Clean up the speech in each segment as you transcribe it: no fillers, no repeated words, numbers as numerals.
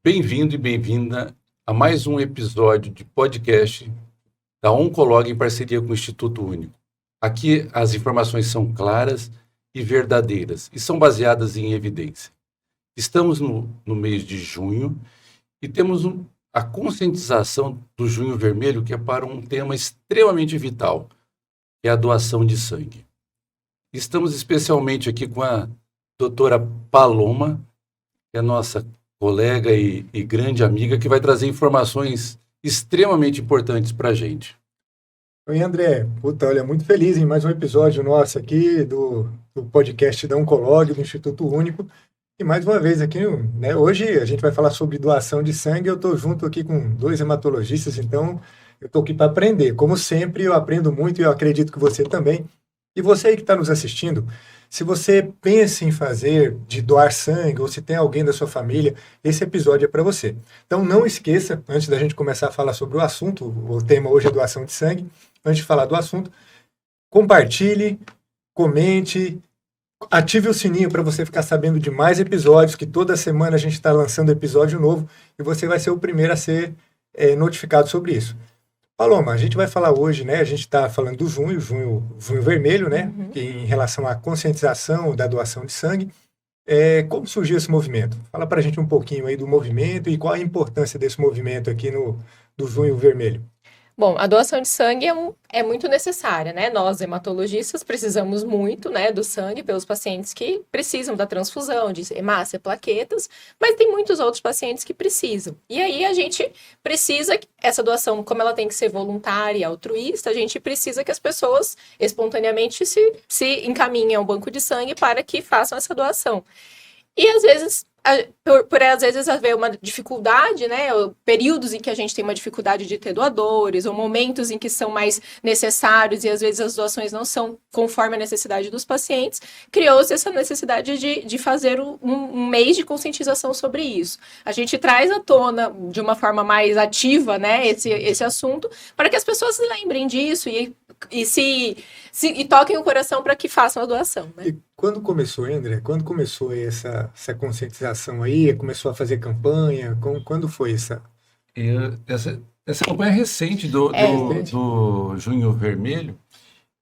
Bem-vindo e bem-vinda a mais um episódio de podcast da Oncolog em parceria com o Instituto Único. Aqui as informações são claras e verdadeiras e são baseadas em evidência. Estamos no mês de junho e temos a conscientização do Junho Vermelho, que é para um tema extremamente vital, que é a doação de sangue. Estamos especialmente aqui com a doutora Paloma, que é nossa colega e grande amiga, que vai trazer informações extremamente importantes para a gente. Oi, André. Olha, muito feliz em mais um episódio nosso aqui do podcast da Oncolog, do Instituto Único. E mais uma vez aqui, né, hoje a gente vai falar sobre doação de sangue. Eu estou junto aqui com 2 hematologistas, então eu estou aqui para aprender. Como sempre, eu aprendo muito e eu acredito que você também. E você aí que está nos assistindo, se você pensa em doar sangue, ou se tem alguém da sua família, esse episódio é para você. Então não esqueça, antes da gente começar a falar sobre o assunto, o tema hoje é doação de sangue, antes de falar do assunto, compartilhe, comente, ative o sininho para você ficar sabendo de mais episódios, que toda semana a gente está lançando episódio novo e você vai ser o primeiro a ser notificado sobre isso. Paloma, a gente vai falar hoje, né? A gente está falando do junho vermelho, né? Que em relação à conscientização da doação de sangue. Como surgiu esse movimento? Fala para a gente um pouquinho aí do movimento e qual a importância desse movimento aqui do junho vermelho. Bom, a doação de sangue é muito necessária, né? Nós, hematologistas, precisamos muito, né, do sangue pelos pacientes que precisam da transfusão de hemácia, plaquetas, mas tem muitos outros pacientes que precisam. E aí a gente precisa, essa doação, como ela tem que ser voluntária e altruísta, a gente precisa que as pessoas espontaneamente se encaminhem ao banco de sangue para que façam essa doação. E às vezes, às vezes haver uma dificuldade, né, períodos em que a gente tem uma dificuldade de ter doadores, ou momentos em que são mais necessários e às vezes as doações não são conforme a necessidade dos pacientes, criou-se essa necessidade de fazer um mês de conscientização sobre isso. A gente traz à tona de uma forma mais ativa, né, esse assunto, para que as pessoas se lembrem disso e toquem o coração para que façam a doação, né? E quando começou, André? Quando começou essa conscientização aí? Começou a fazer campanha? Quando foi essa? Essa campanha recente do Junho Vermelho.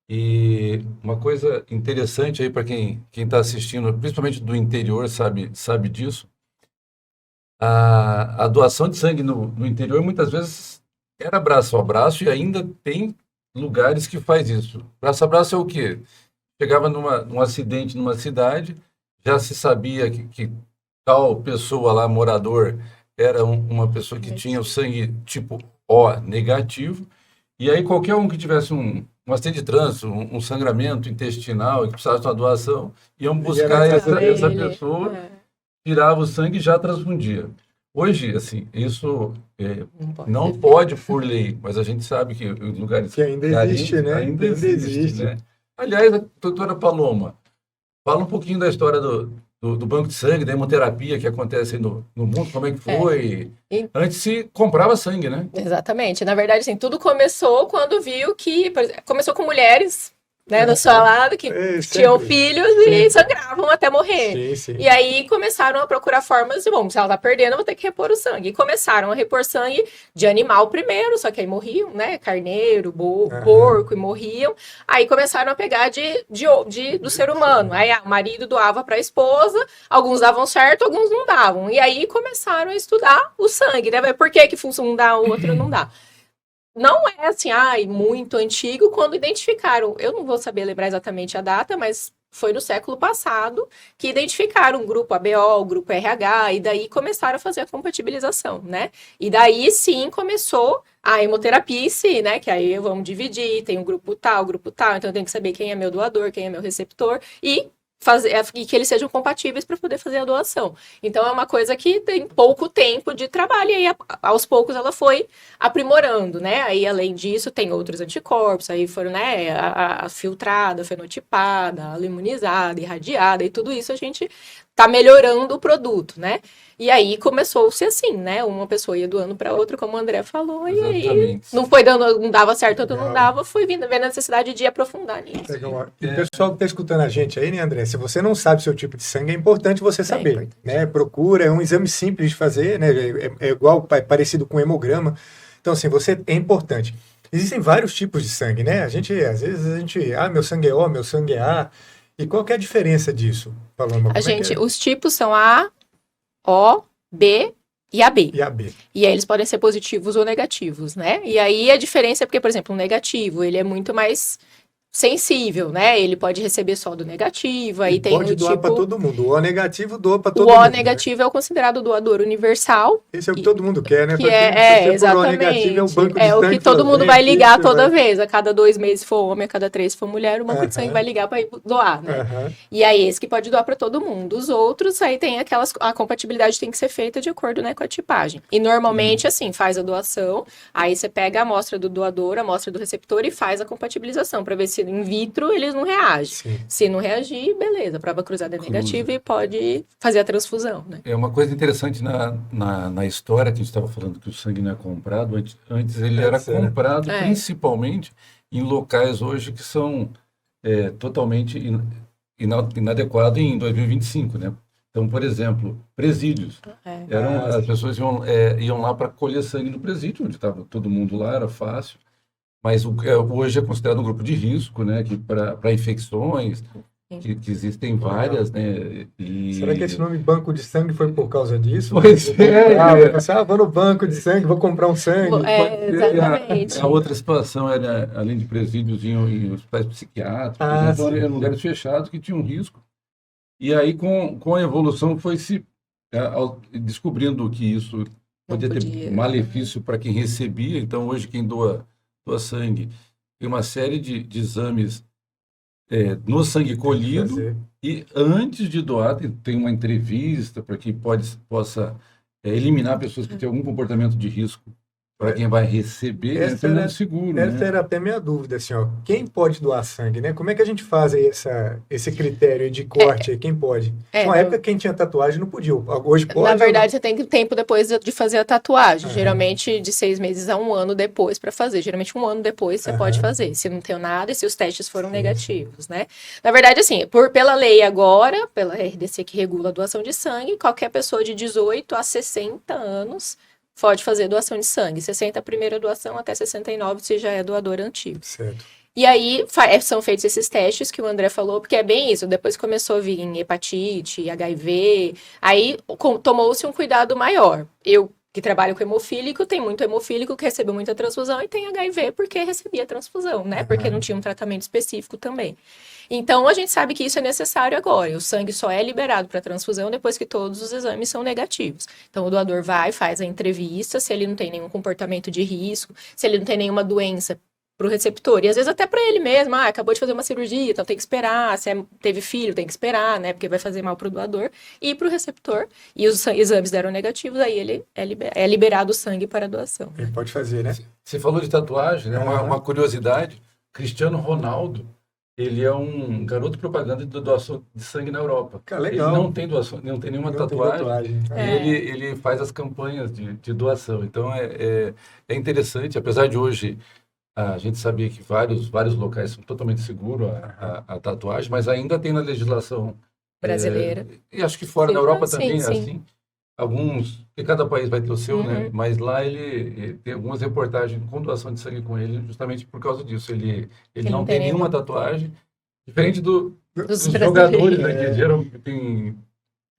E uma coisa interessante aí para quem está assistindo, principalmente do interior, sabe disso. A doação de sangue no interior muitas vezes era braço a braço e ainda tem lugares que faz isso. Braço a braço é o quê? Chegava num acidente numa cidade, já se sabia que tal pessoa lá, morador, era uma pessoa que tinha o sangue tipo O negativo, e aí qualquer um que tivesse um acidente de trânsito, um sangramento intestinal e que precisasse de uma doação, iam buscar essa pessoa, tirava o sangue e já transfundia. Hoje, assim, isso não pode por lei, mas a gente sabe que os lugares... Que ainda existe, né? Ainda existe, né? Aliás, a doutora Paloma, fala um pouquinho da história do banco de sangue, da hemoterapia que acontece no mundo, como é que foi? Antes se comprava sangue, né? Exatamente. Na verdade, assim, tudo começou quando viu que... Começou com mulheres, né, do seu lado, que tinham filhos e sangravam até morrer. Sim. E aí começaram a procurar formas de, bom, se ela tá perdendo, eu vou ter que repor o sangue. E começaram a repor sangue de animal primeiro, só que aí morriam, né, carneiro, porco, e morriam. Aí começaram a pegar do ser humano. Aí o marido doava para a esposa, alguns davam certo, alguns não davam. E aí começaram a estudar o sangue, né, por que um dá, o outro não dá. Não é assim, muito antigo, quando identificaram, eu não vou saber lembrar exatamente a data, mas foi no século passado que identificaram o grupo ABO, o grupo RH, e daí começaram a fazer a compatibilização, né? E daí sim começou a hemoterapia em si, né? Que aí vamos dividir, tem um grupo tal, então eu tenho que saber quem é meu doador, quem é meu receptor, e que eles sejam compatíveis para poder fazer a doação. Então é uma coisa que tem pouco tempo de trabalho e aí aos poucos ela foi aprimorando, né? Aí além disso tem outros anticorpos, aí foram, né, a filtrada, a fenotipada, a imunizada, irradiada e tudo isso a gente tá melhorando o produto, né? E aí começou-se assim, né? Uma pessoa ia doando para outra, como o André falou, e aí Exatamente. não dava certo, outra não Legal. dava, fui vendo a necessidade de aprofundar nisso. Legal. E o pessoal que está escutando a gente aí, né, André? Se você não sabe o seu tipo de sangue, é importante você saber, importante. né? Procura, é um exame simples de fazer, né? É igual, é parecido com hemograma. Então, assim, é importante. Existem vários tipos de sangue, né? Às vezes, meu sangue é O, meu sangue é A. E qual que é a diferença disso, Paloma? Os tipos são A, O, B e AB. E AB. E aí eles podem ser positivos ou negativos, né? E aí a diferença é porque, por exemplo, um negativo, ele é muito mais sensível, né? Ele pode receber só do negativo, aí tem pode o doar para tipo... todo mundo. O O negativo doa para O todo O mundo. negativo é o considerado doador universal. Esse é o que todo mundo quer, né? Que Porque se for O exatamente. negativo, é o banco de É o sangue que todo fala, mundo "Vem vai aqui, ligar você toda vai." vez. A cada 2 meses, se for homem, a cada 3 se for mulher, o banco de sangue vai ligar para doar, né? Aham. E aí, esse que pode doar para todo mundo. Os outros, aí tem a compatibilidade tem que ser feita de acordo, né, com a tipagem. E normalmente, assim, faz a doação, aí você pega a amostra do doador, a amostra do receptor e faz a compatibilização, para ver se in vitro eles não reagem. Sim. Se não reagir, beleza, a prova cruzada é negativa e pode fazer a transfusão, né? É uma coisa interessante na história que a gente estava falando que o sangue não é comprado. Antes ele era Antes era. comprado É. principalmente em locais hoje que são totalmente inadequados em 2025, né? Então, por exemplo, presídios. As pessoas iam lá para colher sangue no presídio, onde estava todo mundo lá, era fácil. Mas hoje é considerado um grupo de risco, né? Que para infecções, que existem várias, né? Será que esse nome banco de sangue foi por causa disso? Pois é. Vou no banco de sangue, vou comprar um sangue. Exatamente. A outra situação era, além de presídios, em hospitais psiquiátricos, então, em lugares fechados que tinham risco. E aí, com a evolução, foi se descobrindo que isso podia ter malefício para quem recebia. Então, hoje, quem doa sangue tem uma série de exames no sangue colhido, e antes de doar tem uma entrevista para que possa eliminar pessoas que têm algum comportamento de risco para quem vai receber, Essa seguro, essa né? era até minha dúvida, assim, ó. Quem pode doar sangue, né? Como é que a gente faz aí esse critério de corte aí? Quem pode? Uma época, quem tinha tatuagem não podia. Hoje pode? Na verdade, você tem tempo depois de fazer a tatuagem. Geralmente, de 6 meses a 1 ano depois para fazer. Geralmente, 1 ano depois você pode fazer. Se não tem nada e se os testes foram negativos, né? Na verdade, assim, pela lei agora, pela RDC que regula a doação de sangue, qualquer pessoa de 18 a 60 anos pode fazer doação de sangue. 60 a primeira doação, até 69 se já é doador antigo. Certo. E aí são feitos esses testes que o André falou, porque é bem isso. Depois começou a vir em hepatite, HIV, aí tomou-se um cuidado maior. Eu, que trabalho com hemofílico, tem muito hemofílico que recebeu muita transfusão e tem HIV porque recebia transfusão, né? Porque não tinha um tratamento específico também. Então, a gente sabe que isso é necessário agora. O sangue só é liberado para transfusão depois que todos os exames são negativos. Então, o doador faz a entrevista, se ele não tem nenhum comportamento de risco, se ele não tem nenhuma doença para o receptor. E às vezes até para ele mesmo, acabou de fazer uma cirurgia, então tem que esperar. Se teve filho, tem que esperar, né? Porque vai fazer mal para o doador e para o receptor. E os exames deram negativos, aí ele é liberado o sangue para a doação. Ele pode fazer, né? Você falou de tatuagem, né? Uma curiosidade. Cristiano Ronaldo, ele é um garoto propaganda de doação de sangue na Europa. Legal. Ele não tem doação, não tem nenhuma tatuagem. Ele faz as campanhas de doação. Então é interessante, apesar de hoje a gente sabia que vários locais são totalmente seguros a tatuagem, mas ainda tem na legislação brasileira. E acho que fora da Europa sim, também é sim. assim. Alguns, porque cada país vai ter o seu, né? Mas lá ele tem algumas reportagens com doação de sangue com ele, justamente por causa disso. Ele não tem nenhuma tatuagem, diferente dos jogadores, né? Que geralmente tem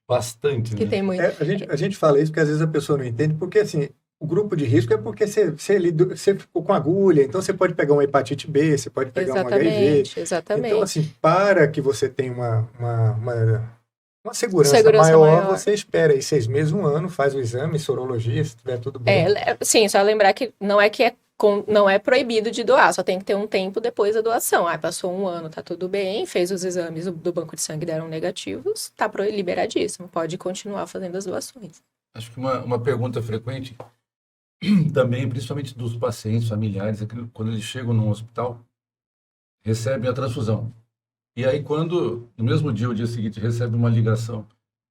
bastante. Que né? tem muito. A gente fala isso porque às vezes a pessoa não entende, porque assim, o grupo de risco é porque você ficou com agulha, então você pode pegar uma hepatite B, você pode pegar um HIV. Exatamente. Então, assim, para que você tenha uma segurança maior, você espera aí 6 meses, 1 ano, faz o exame, sorologia, se estiver tudo bem. Sim, só lembrar que não é proibido de doar, só tem que ter um tempo depois da doação. Passou 1 ano, tá tudo bem, fez os exames do banco de sangue, deram negativos, tá liberadíssimo, pode continuar fazendo as doações. Acho que uma pergunta frequente também, principalmente dos pacientes familiares, é que quando eles chegam num hospital, recebem a transfusão. E aí, quando, no mesmo dia ou dia seguinte, recebe uma ligação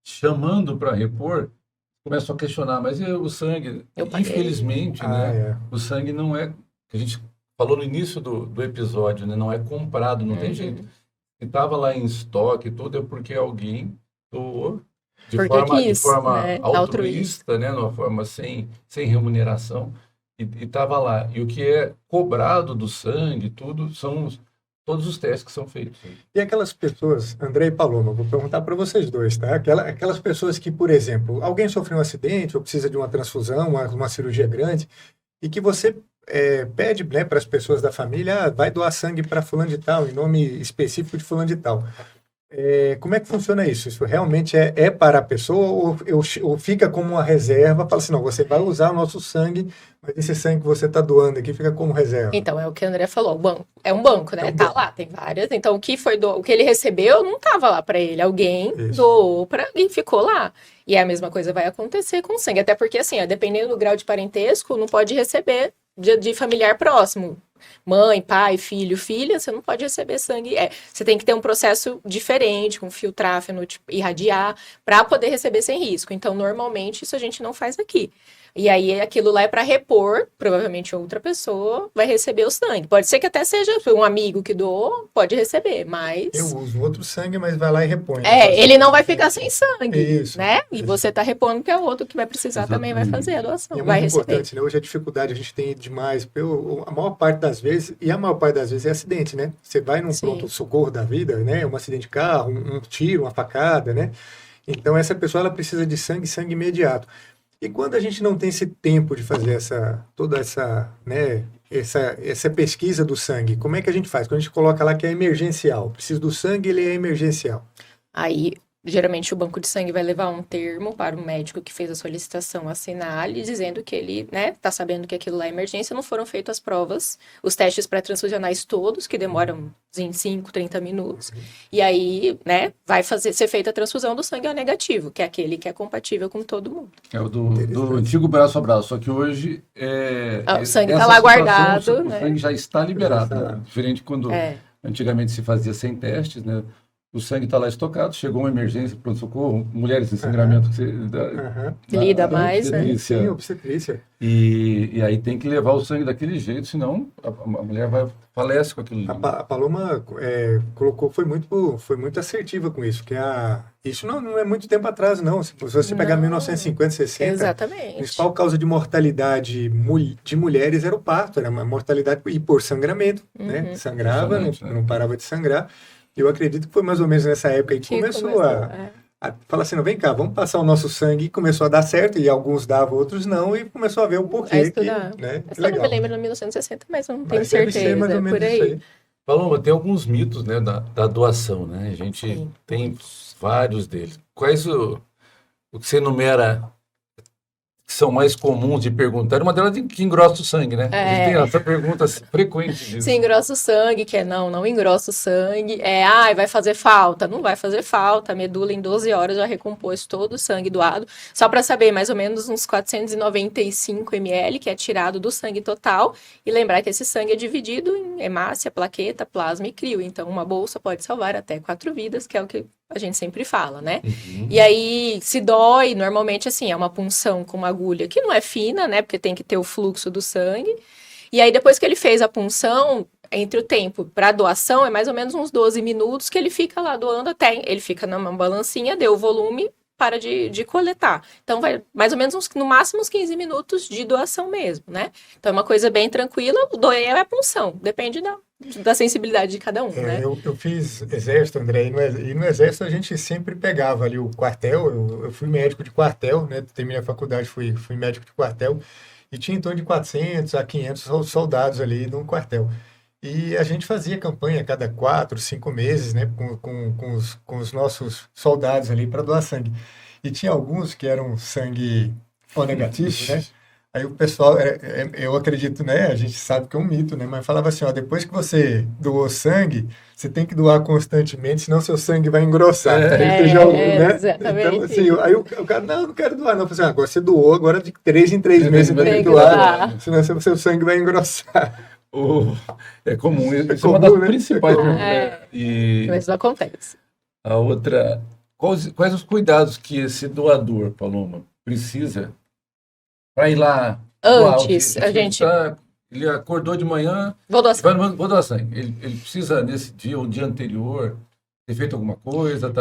chamando para repor, começam a questionar, mas e o sangue? Eu paguei. Infelizmente, né? O sangue não é, que a gente falou no início do episódio, né? Não é comprado, não tem jeito. Se estava lá em estoque, tudo é porque alguém doou de forma né? altruísta, né? De uma forma sem remuneração, e estava lá. E o que é cobrado do sangue, tudo, são todos os testes que são feitos. E aquelas pessoas, André e Paloma, vou perguntar para vocês dois, tá? Aquelas pessoas que, por exemplo, alguém sofreu um acidente ou precisa de uma transfusão, uma cirurgia grande, e que você pede, né, para as pessoas da família, vai doar sangue para fulano de tal, em nome específico de fulano de tal. Como é que funciona isso? Isso realmente é para a pessoa ou fica como uma reserva? Fala assim, não, você vai usar o nosso sangue, mas esse sangue que você está doando aqui fica como reserva. Então, é o que o André falou, o banco, é um banco, né? Tá lá, tem várias. Então, o que ele recebeu não estava lá para ele. Alguém doou e ficou lá. E a mesma coisa vai acontecer com o sangue. Até porque, assim, dependendo do grau de parentesco, não pode receber de familiar próximo. Mãe, pai, filho, filha, você não pode receber sangue. Você tem que ter um processo diferente, com filtrar, irradiar, para poder receber sem risco. Então, normalmente, isso a gente não faz aqui. E aí, aquilo lá é para repor, provavelmente outra pessoa vai receber o sangue. Pode ser que até seja um amigo que doou, pode receber, mas... Eu uso outro sangue, mas vai lá e repõe. Ele não vai ficar sem sangue, isso, né? E você está repondo que é o outro que vai precisar também vai fazer a doação, e é vai muito receber. Importante, né? Hoje a dificuldade a gente tem demais, a maior parte das vezes, e a maior parte das vezes é acidente, né? Você vai num pronto-socorro da vida, né? Um acidente de carro, um tiro, uma facada, né? Então essa pessoa ela precisa de sangue imediato. E quando a gente não tem esse tempo de fazer toda essa pesquisa do sangue, como é que a gente faz? Quando a gente coloca lá que é emergencial, preciso do sangue, ele é emergencial. Aí, geralmente, o banco de sangue vai levar um termo para o médico que fez a solicitação assinar, dizendo que ele, né, tá sabendo que aquilo lá é emergência, não foram feitas as provas, os testes pré-transfusionais todos, que demoram 25, 30 minutos, e aí, né, vai ser feita a transfusão do sangue ao negativo, que é aquele que é compatível com todo mundo. É o do antigo braço a braço, só que hoje o sangue está lá guardado, o né? sangue já está liberado, né? Diferente quando antigamente se fazia sem testes, né? O sangue está lá estocado, chegou uma emergência, pronto-socorro, mulheres em sangramento lida mais, obstetrícia. Sim, obstetrícia. E aí tem que levar o sangue daquele jeito, senão a mulher falece com aquilo. A Paloma foi muito assertiva com isso, que isso não é muito tempo atrás, não. Se você pegar 1950, 60, exatamente. A principal causa de mortalidade de mulheres era o parto, era uma mortalidade e por sangramento, né? Sangrava, não parava de sangrar. Eu acredito que foi mais ou menos nessa época que começou a falar assim, não, vem cá, vamos passar o nosso sangue, e começou a dar certo, e alguns davam, outros não, e começou a ver o porquê. Estudar. Eu não me lembro de 1960, mas não tenho certeza. Ser mais ou menos por aí. Paloma, tem alguns mitos, né, da doação, né? A gente tem vários deles. Quais o que você enumera que são mais comuns de perguntar? Uma delas é que engrossa o sangue, né? A gente tem essa pergunta frequente disso. Se engrossa o sangue, que não engrossa o sangue. Vai fazer falta. Não vai fazer falta. A medula em 12 horas já recompôs todo o sangue doado. Só para saber, mais ou menos uns 495 ml, que é tirado do sangue total. E lembrar que esse sangue é dividido em hemácia, plaqueta, plasma e crio. Então, uma bolsa pode salvar até 4 vidas, que é o que a gente sempre fala, né? E aí, se dói, normalmente, assim, é uma punção com uma agulha que não é fina, né? Porque tem que ter o fluxo do sangue. E aí, depois que ele fez a punção, entre o tempo para doação, é mais ou menos uns 12 minutos que ele fica lá doando até... Ele fica numa balancinha, deu o volume, para de coletar. Então, vai mais ou menos, no máximo, uns 15 minutos de doação mesmo, né? Então, é uma coisa bem tranquila. O doer é a punção. Depende da sensibilidade de cada um, né? Eu fiz exército, André, e no exército a gente sempre pegava ali o quartel. Eu fui médico de quartel, né? Terminei a faculdade, fui médico de quartel. E tinha em torno de 400 a 500 soldados ali no quartel. E a gente fazia campanha a cada 4, 5 meses, né, com os nossos soldados ali para doar sangue. E tinha alguns que eram sangue O negativo, né? Aí o pessoal, eu acredito, né, a gente sabe que é um mito, né, mas falava assim, ó, depois que você doou sangue, você tem que doar constantemente, senão seu sangue vai engrossar. Né? Exatamente. Então, assim, aí o cara, não quero doar, não. Eu falei assim, agora você doou, agora de 3 em 3 meses você tem que doar, senão seu sangue vai engrossar. É comum, isso é uma das principais. Mas não acontece. A outra quais os cuidados que esse doador, Paloma, precisa para ir lá doar? Antes, a gente... Ele acordou de manhã, Vou doar sangue. vou doar sangue. Ele precisa, nesse dia ou dia anterior, ter feito alguma coisa,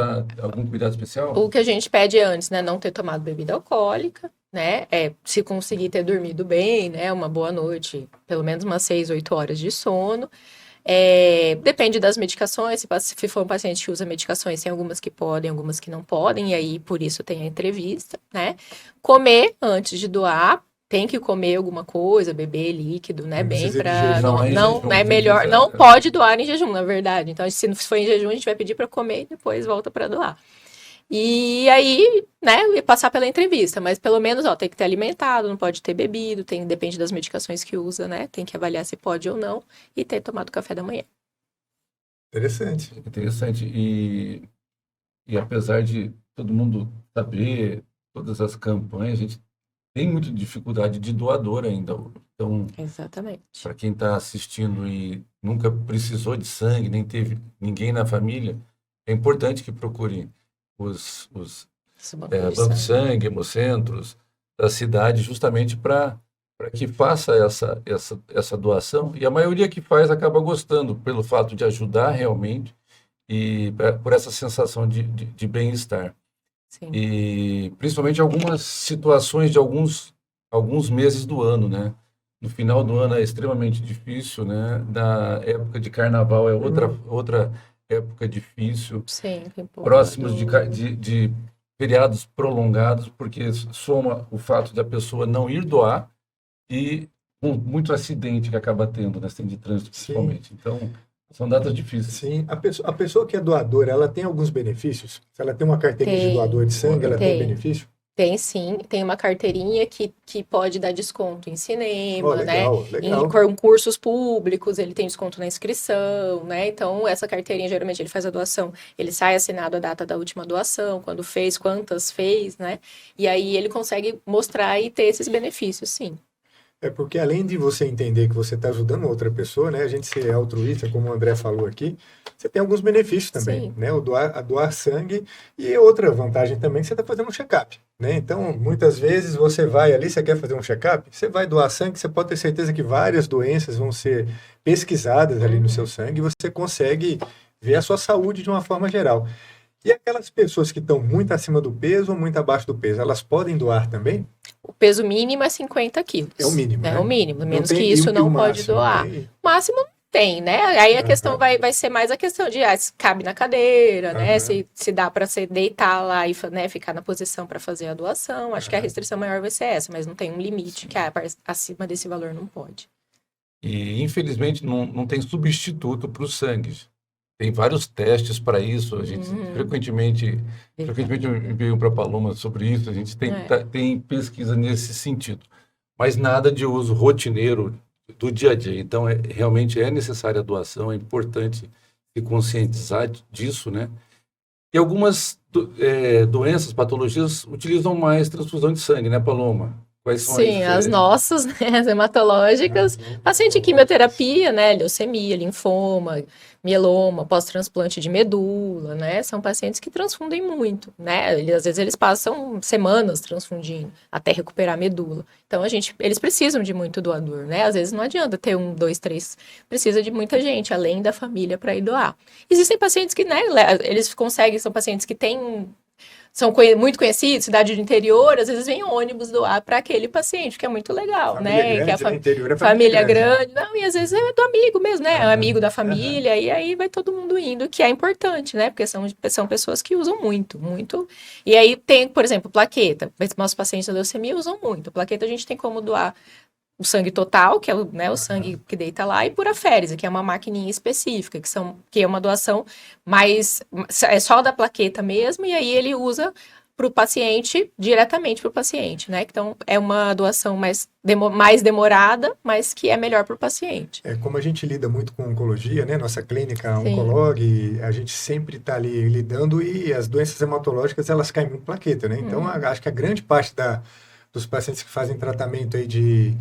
algum cuidado especial? O que a gente pede antes, né? Não ter tomado bebida alcoólica, né? Se conseguir ter dormido bem, né? Uma boa noite, pelo menos umas 6, 8 horas de sono. Depende das medicações, se for um paciente que usa medicações, tem algumas que podem, algumas que não podem, e aí por isso tem a entrevista, né? Comer antes de doar, tem que comer alguma coisa, beber líquido, né? Bem para não é melhor, não pode doar em jejum, na verdade. Então, se for em jejum, a gente vai pedir para comer e depois volta para doar. E aí, né, passar pela entrevista, mas pelo menos, tem que ter alimentado, não pode ter bebido, depende das medicações que usa, né? Tem que avaliar se pode ou não e ter tomado café da manhã. Interessante. E apesar de todo mundo saber todas as campanhas, a gente tem muita dificuldade de doador ainda. Então, exatamente. Para quem está assistindo e nunca precisou de sangue, nem teve ninguém na família, é importante que procure os bancos de sangue, hemocentros da cidade, justamente para que faça essa doação. E a maioria que faz acaba gostando pelo fato de ajudar realmente e por essa sensação de bem-estar. Sim. E principalmente algumas situações de alguns meses do ano, né? No final do ano é extremamente difícil, né? Na época de carnaval é outra época difícil. Sim, próximos de feriados prolongados, porque soma o fato de a pessoa não ir doar e muito acidente que acaba tendo, né? Acidente de trânsito, principalmente. Sim. Então, são datas difíceis. Sim, a pessoa que é doadora, ela tem alguns benefícios? Se ela tem uma carteirinha de doador de sangue, ela tem benefício? Tem sim, tem uma carteirinha que pode dar desconto em cinema, legal. Em cursos públicos, ele tem desconto na inscrição, né? Então, essa carteirinha, geralmente, ele faz a doação, ele sai assinado a data da última doação, quando fez, quantas fez, né? E aí ele consegue mostrar e ter esses benefícios, sim. É porque além de você entender que você está ajudando outra pessoa, né? A gente ser altruísta, como o André falou aqui, você tem alguns benefícios também, né? A doar sangue e outra vantagem também que você está fazendo um check-up, né? Então, muitas vezes você vai ali, você quer fazer um check-up, você vai doar sangue, você pode ter certeza que várias doenças vão ser pesquisadas ali no seu sangue e você consegue ver a sua saúde de uma forma geral. E aquelas pessoas que estão muito acima do peso ou muito abaixo do peso, elas podem doar também? O peso mínimo é 50 quilos. É o mínimo, né? É o mínimo. Menos que isso não pode doar. O máximo tem, né? Aí a questão vai ser mais a questão de se cabe na cadeira, né? Se dá para você deitar lá e, né, ficar na posição para fazer a doação. Acho que a restrição maior vai ser essa, mas não tem um limite que acima desse valor não pode. E, infelizmente, não tem substituto para o sangue. Tem vários testes para isso. A gente frequentemente envio para a Paloma sobre isso. A gente tem pesquisa nesse sentido. Mas nada de uso rotineiro do dia a dia. Então, realmente é necessária a doação. É importante se conscientizar disso, né? E algumas doenças, patologias, utilizam mais transfusão de sangue, né, Paloma? Quais são as nossas, né, as hematológicas, paciente em quimioterapia, né, leucemia, linfoma, mieloma, pós-transplante de medula, né, são pacientes que transfundem muito, né, às vezes eles passam semanas transfundindo até recuperar a medula. Então, eles precisam de muito doador, né, às vezes não adianta ter 1, 2, 3, precisa de muita gente, além da família, para ir doar. Existem pacientes que, né, eles conseguem, são pacientes que têm são muito conhecidos, cidade do interior, às vezes vem ônibus doar para aquele paciente, que é muito legal, família né? Grande, que é família grande. Não, e às vezes é do amigo mesmo, né? É amigo da família, e aí vai todo mundo indo, que é importante, né? Porque são pessoas que usam muito, muito. E aí tem, por exemplo, plaqueta. Nossos pacientes da leucemia usam muito. Plaqueta a gente tem como doar o sangue total, que é o sangue que deita lá, e por aférese, que é uma maquininha específica, que é uma doação mais... É só da plaqueta mesmo, e aí ele usa para o paciente, diretamente para o paciente, né? Então, é uma doação mais demorada, mas que é melhor para o paciente. Como a gente lida muito com oncologia, né? Nossa clínica Oncolog, a gente sempre está ali lidando, e as doenças hematológicas, elas caem muito plaqueta, né? Então, acho que a grande parte dos pacientes que fazem tratamento aí de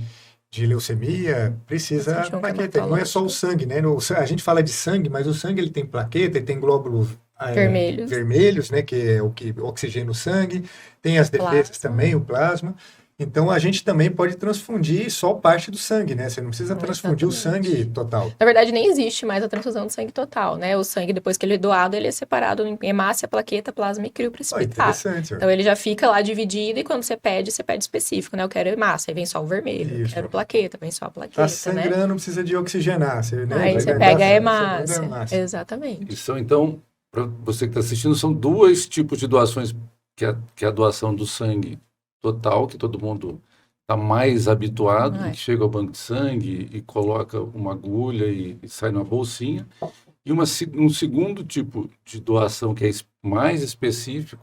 leucemia precisa plaqueta. Não é só o sangue, né? A gente fala de sangue, mas o sangue ele tem plaqueta, ele tem glóbulo vermelhos, né, que é o que oxigena o sangue, tem as defesas também, o plasma. Então, a gente também pode transfundir só parte do sangue, né? Você não precisa transfundir o sangue total. Na verdade, nem existe mais a transfusão de sangue total, né? O sangue, depois que ele é doado, ele é separado em hemácia, plaqueta, plasma e crio precipitado. Interessante. Então, ele já fica lá dividido e quando você pede específico, né? Eu quero hemácia, aí vem só o vermelho. Eu quero plaqueta, vem só a plaqueta, tá sangrando, não precisa de oxigenar. Aí você pega a hemácia. Exatamente. E são, então, para você que está assistindo, são dois tipos de doações, que é a doação do sangue total, que todo mundo está mais habituado, que chega ao banco de sangue e coloca uma agulha e sai numa bolsinha. E um segundo tipo de doação, que é mais específico,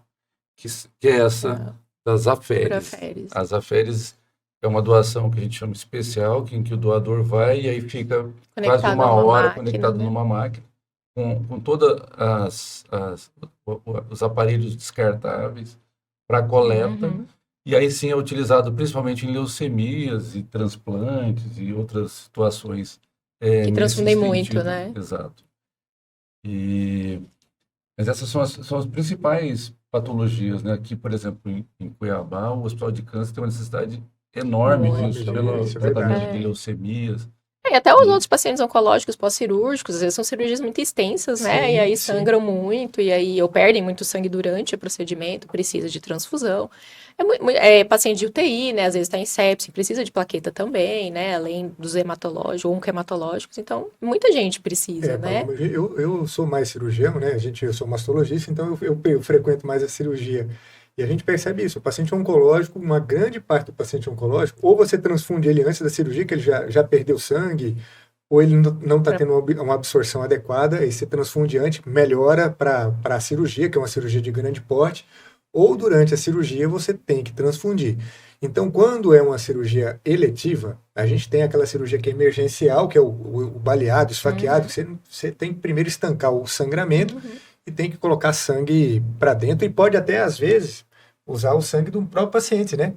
que é essa das aféres. As aféres é uma doação que a gente chama especial, em que o doador vai e aí fica quase uma hora conectado numa máquina, com todos os aparelhos descartáveis para coleta. E aí sim é utilizado principalmente em leucemias e transplantes e outras situações. Que transfundem muito, né? Exato. Mas essas são as principais patologias, né? Aqui, por exemplo, em Cuiabá, o Hospital de Câncer tem uma necessidade enorme disso, pelo tratamento de leucemias. E até os outros pacientes oncológicos pós-cirúrgicos, às vezes são cirurgias muito extensas, né? Sim, e aí sangram muito, e aí ou perdem muito sangue durante o procedimento, precisa de transfusão. Paciente de UTI, né? Às vezes está em sepse, precisa de plaqueta também, né? Além dos hematológicos, oncohematológicos. Então, muita gente precisa, né? Eu sou mais cirurgião, né? Eu sou mastologista, então eu frequento mais a cirurgia. E a gente percebe isso, o paciente oncológico, uma grande parte do paciente oncológico, ou você transfunde ele antes da cirurgia, que ele já perdeu sangue, ou ele não está tendo uma absorção adequada, aí você transfunde antes, melhora para a cirurgia, que é uma cirurgia de grande porte, ou durante a cirurgia você tem que transfundir. Então, quando é uma cirurgia eletiva, a gente tem aquela cirurgia que é emergencial, que é o baleado, esfaqueado, você tem que primeiro estancar o sangramento, e tem que colocar sangue para dentro, e pode até, às vezes, usar o sangue do próprio paciente, né?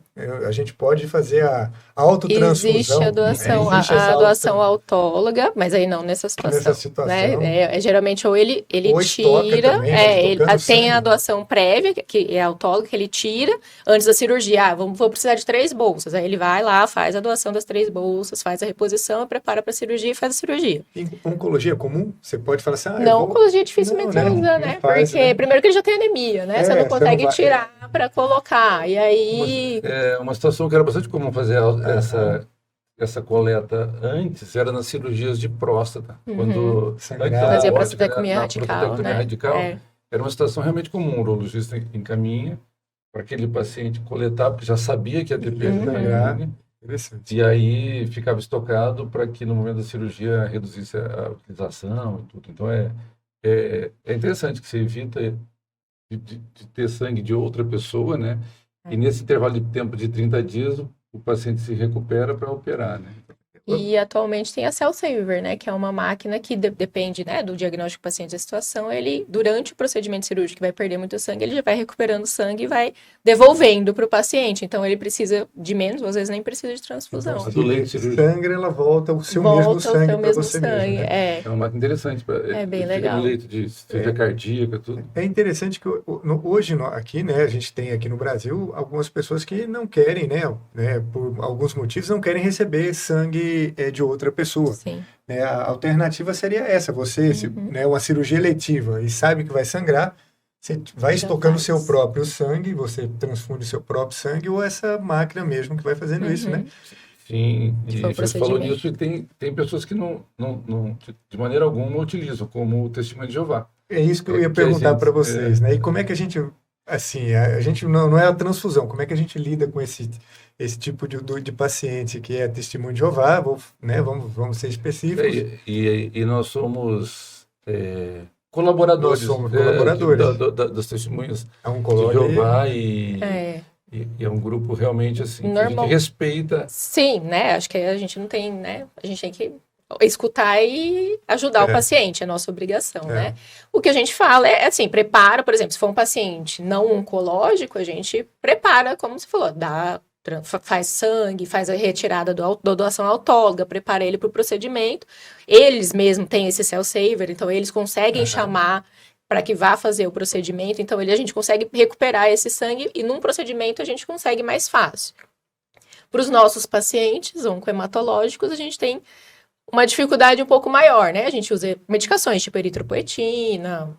A gente pode fazer a autotransfusão. Existe a doação, a doação autóloga, mas aí não nessa situação. Né? Geralmente, ou ele tira, também, tem a doação prévia, que é autóloga, que ele tira antes da cirurgia. Vou precisar de 3 bolsas. Aí ele vai lá, faz a doação das 3 bolsas, faz a reposição, prepara para a cirurgia e faz a cirurgia. Em oncologia comum, você pode falar assim... Oncologia dificilmente usa, né? Porque, primeiro que ele já tem anemia, né? Você não consegue tirar para colocar, e aí... Uma situação que era bastante comum fazer essa coleta antes era nas cirurgias de próstata. Quando fazia prostatectomia radical, né? Era uma situação realmente comum. O urologista encaminha para aquele paciente coletar, porque já sabia que ia ter perda. E aí ficava estocado para que no momento da cirurgia reduzisse a utilização e tudo. Então é interessante que você evita de ter sangue de outra pessoa, né? E nesse intervalo de tempo de 30 dias, o paciente se recupera para operar, né? E atualmente tem a Cell Saver, né? Que é uma máquina que depende, né, do diagnóstico do paciente da situação. Ele, durante o procedimento cirúrgico, que vai perder muito sangue, ele já vai recuperando sangue e vai devolvendo para o paciente. Então, ele precisa de menos, ou às vezes nem precisa de transfusão. Então, se sangra, ela volta o seu mesmo sangue para você mesmo, né? É uma máquina interessante. É bem legal. No leito de cirurgia cardíaca, tudo. É interessante que hoje aqui, né, a gente tem aqui no Brasil algumas pessoas que não querem, né, por alguns motivos, não querem receber sangue de outra pessoa. Sim. A alternativa seria essa, você, uma cirurgia eletiva e sabe que vai sangrar, você vai estocando o seu próprio sangue, você transfunde o seu próprio sangue, ou essa máquina mesmo que vai fazendo isso, né? Sim, e você falou nisso, e tem pessoas que não, de maneira alguma, utilizam, como o Testemunho de Jeová. É isso que eu ia perguntar para vocês, né? E como é que a gente, assim, a gente não é a transfusão, como é que a gente lida com esse tipo de paciente que é Testemunho de Jeová, vamos ser específicos. E nós somos colaboradores, dos Testemunhos de Jeová, e é um grupo realmente assim, que a gente respeita. Sim, né? Acho que a gente não tem, né? A gente tem que escutar e ajudar o paciente, é nossa obrigação, né? O que a gente fala é assim, prepara, por exemplo, se for um paciente não oncológico, a gente prepara, como você falou, faz sangue, faz a retirada da doação autóloga, prepara ele para o procedimento. Eles mesmos têm esse Cell Saver, então eles conseguem chamar para que vá fazer o procedimento. Então, a gente consegue recuperar esse sangue e num procedimento a gente consegue mais fácil. Para os nossos pacientes oncohematológicos, a gente tem uma dificuldade um pouco maior, né? A gente usa medicações tipo eritropoetina,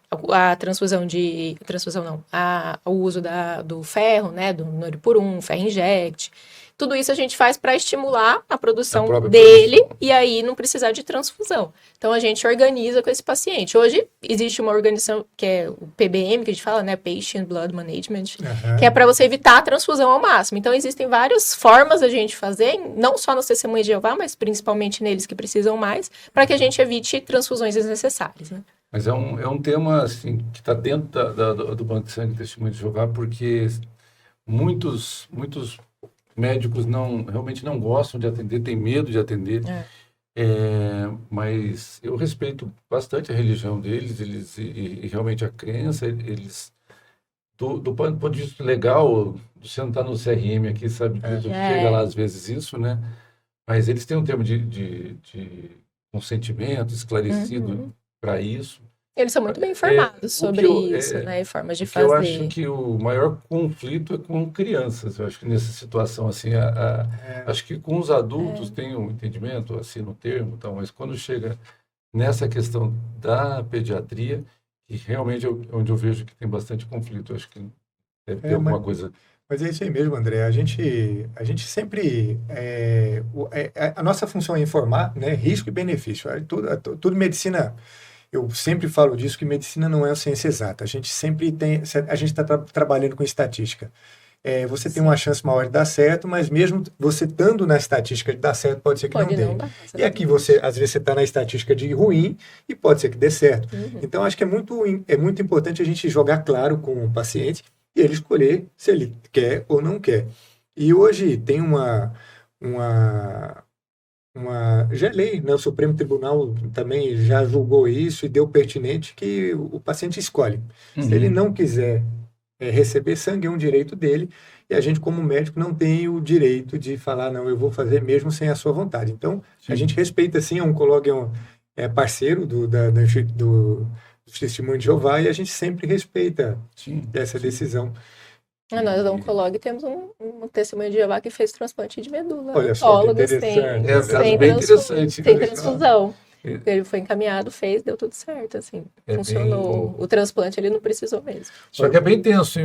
o uso do ferro, né? Do Noripurum, ferro inject. Tudo isso a gente faz para estimular a produção dele e aí não precisar de transfusão. Então, a gente organiza com esse paciente. Hoje, existe uma organização que é o PBM, que a gente fala, né? Patient Blood Management, que é para você evitar a transfusão ao máximo. Então, existem várias formas da gente fazer, não só nas testemunhas de Jeová, mas principalmente neles que precisam mais, para que a gente evite transfusões desnecessárias, né? Mas é um tema, assim, que está dentro do Banco de Sangue e Testemunho de Jeová, porque muitos médicos realmente não gostam de atender, têm medo de atender, mas eu respeito bastante a religião deles, e realmente a crença, eles, do ponto de vista legal, você não está no CRM aqui, sabe, chega lá às vezes isso, né? Mas eles têm um termo de consentimento esclarecido para isso. Eles são muito bem informados sobre isso, né? E formas de fazer. Eu acho que o maior conflito é com crianças. Eu acho que nessa situação, assim, acho que com os adultos tem um entendimento, assim, no termo, tal, mas quando chega nessa questão da pediatria, que realmente onde eu vejo que tem bastante conflito, eu acho que deve ter alguma coisa. Mas é isso aí mesmo, André. A gente sempre... a nossa função é informar, né? Risco e benefício. Tudo medicina... Eu sempre falo disso, que medicina não é a ciência exata. A gente está trabalhando com estatística. Você tem uma chance maior de dar certo, mas mesmo você estando na estatística de dar certo, pode ser que não dê. E aqui, às vezes, você está na estatística de ruim e pode ser que dê certo. Então, acho que é muito importante a gente jogar claro com o paciente e ele escolher se ele quer ou não quer. E hoje tem já lei, né? O Supremo Tribunal também já julgou isso e deu pertinente que o paciente escolhe. Se ele não quiser receber sangue, é um direito dele, e a gente, como médico, não tem o direito de falar, não, eu vou fazer mesmo sem a sua vontade. Então, a gente respeita, sim, a Oncologue é parceiro do Testemunho de Jeová, e a gente sempre respeita essa decisão. Nós da Oncologue temos um testemunho de Jeová que fez transplante de medula. Olha só, que interessante. Bem interessante. Sem transfusão. Ele foi encaminhado, deu tudo certo, assim. Funcionou. O transplante ele não precisou mesmo. Só que é bem tenso.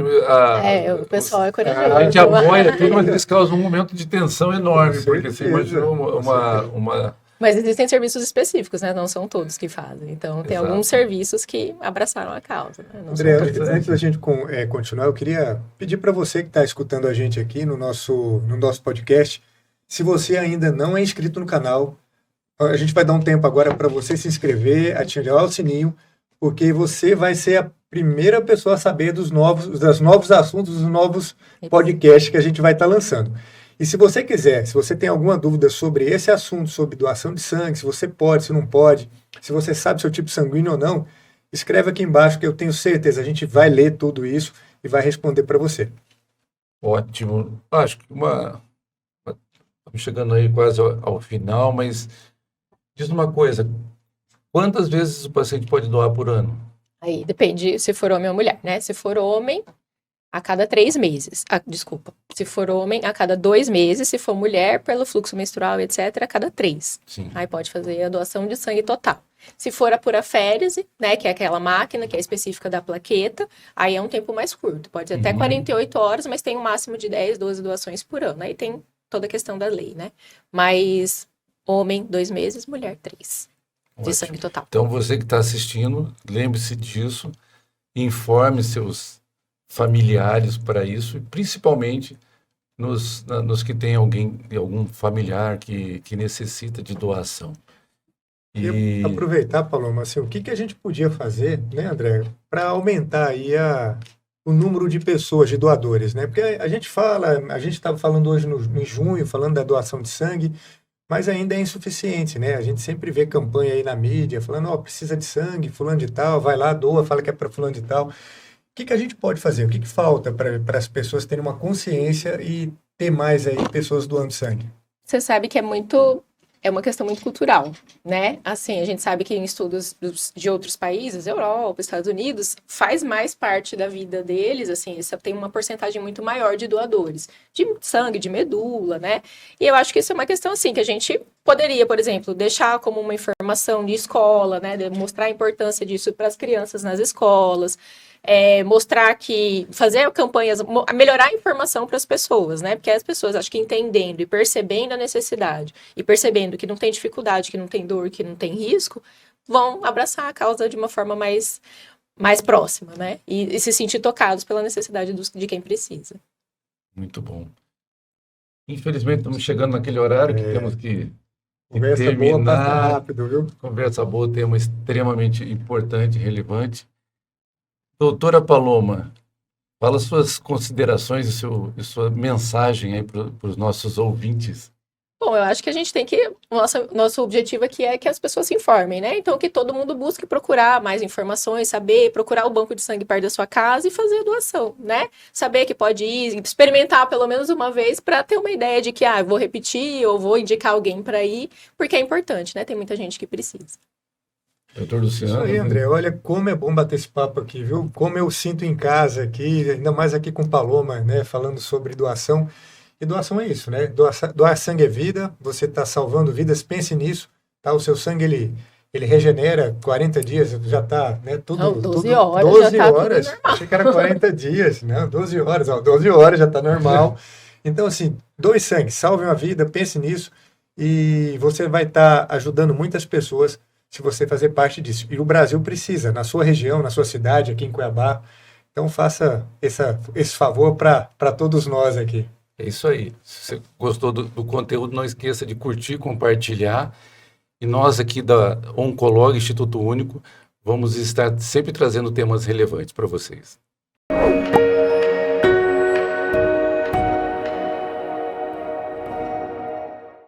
O pessoal é corajoso. A gente apoia tudo, mas eles causam um momento de tensão enorme, porque você imaginou uma... Mas existem serviços específicos, né? Não são todos que fazem. Então, tem alguns serviços que abraçaram a causa. Né? André, antes da gente continuar, eu queria pedir para você que está escutando a gente aqui no nosso podcast, se você ainda não é inscrito no canal, a gente vai dar um tempo agora para você se inscrever, ativar o sininho, porque você vai ser a primeira pessoa a saber dos novos assuntos, dos novos podcasts que a gente vai estar lançando. E se você quiser, se você tem alguma dúvida sobre esse assunto, sobre doação de sangue, se você pode, se não pode, se você sabe seu tipo sanguíneo ou não, escreve aqui embaixo que eu tenho certeza, a gente vai ler tudo isso e vai responder para você. Ótimo. Acho que estamos chegando aí quase ao final, mas diz uma coisa, quantas vezes o paciente pode doar por ano? Aí depende se for homem ou mulher, né? Se for homem, a cada 3 meses. Se for homem, a cada 2 meses. Se for mulher, pelo fluxo menstrual, etc., a cada 3. Sim. Aí pode fazer a doação de sangue total. Se for a puraférese, né, que é aquela máquina que é específica da plaqueta, aí é um tempo mais curto. Pode ser até 48 horas, mas tem um máximo de 10, 12 doações por ano. Aí tem toda a questão da lei, né? Mas homem, 2 meses, mulher, 3. De sangue total. Então, você que está assistindo, lembre-se disso, informe seus familiares para isso, e principalmente nos que tem algum familiar que necessita de doação. E aproveitar, Paloma, assim, o que a gente podia fazer, né, André, para aumentar aí o número de pessoas, de doadores, né? Porque a gente estava falando hoje em junho, falando da doação de sangue, mas ainda é insuficiente, né? A gente sempre vê campanha aí na mídia, falando, precisa de sangue, fulano de tal, vai lá, doa, fala que é para fulano de tal. O que a gente pode fazer? O que falta para as pessoas terem uma consciência e ter mais aí pessoas doando sangue? Você sabe que é muito é uma questão muito cultural, né? Assim, a gente sabe que em estudos de outros países, Europa, Estados Unidos, faz mais parte da vida deles, assim, eles têm uma porcentagem muito maior de doadores, de sangue, de medula, né? E eu acho que isso é uma questão, assim, que a gente poderia, por exemplo, deixar como uma informação de escola, né? Mostrar a importância disso para as crianças nas escolas, mostrar que fazer campanhas, melhorar a informação para as pessoas, né? Porque as pessoas, acho que entendendo e percebendo a necessidade e percebendo que não tem dificuldade, que não tem dor, que não tem risco, vão abraçar a causa de uma forma mais próxima, né? E se sentir tocados pela necessidade de quem precisa. Muito bom. Infelizmente, estamos chegando naquele horário que temos que Conversa terminar. boa, passa rápido, viu? Conversa boa, tema extremamente importante e relevante. Doutora Paloma, fala suas considerações e sua mensagem aí para os nossos ouvintes. Bom, eu acho que a gente tem que. Nosso objetivo aqui é que as pessoas se informem, né? Então, que todo mundo busque procurar mais informações, saber, procurar o banco de sangue perto da sua casa e fazer a doação, né? Saber que pode ir, experimentar pelo menos uma vez para ter uma ideia de que, eu vou repetir ou vou indicar alguém para ir, porque é importante, né? Tem muita gente que precisa. Doutor Luciano. Isso aí, André. Olha como é bom bater esse papo aqui, viu? Como eu sinto em casa aqui, ainda mais aqui com Paloma, né? Falando sobre doação. E doação é isso, né? Doar sangue é vida, você está salvando vidas, pense nisso, tá? O seu sangue, ele regenera 40 dias, já está, né? Tudo, Não, 12 tudo, horas 12 já tá horas, tudo normal. achei que era 40 dias, né? 12 horas, 12 horas já está normal. Então, assim, doe sangue, salve uma vida, pense nisso, e você vai estar ajudando muitas pessoas se você fazer parte disso. E o Brasil precisa, na sua região, na sua cidade, aqui em Cuiabá. Então, faça esse favor para todos nós aqui. É isso aí. Se você gostou do conteúdo, não esqueça de curtir, compartilhar. E nós aqui da Oncolog, Instituto Único, vamos estar sempre trazendo temas relevantes para vocês.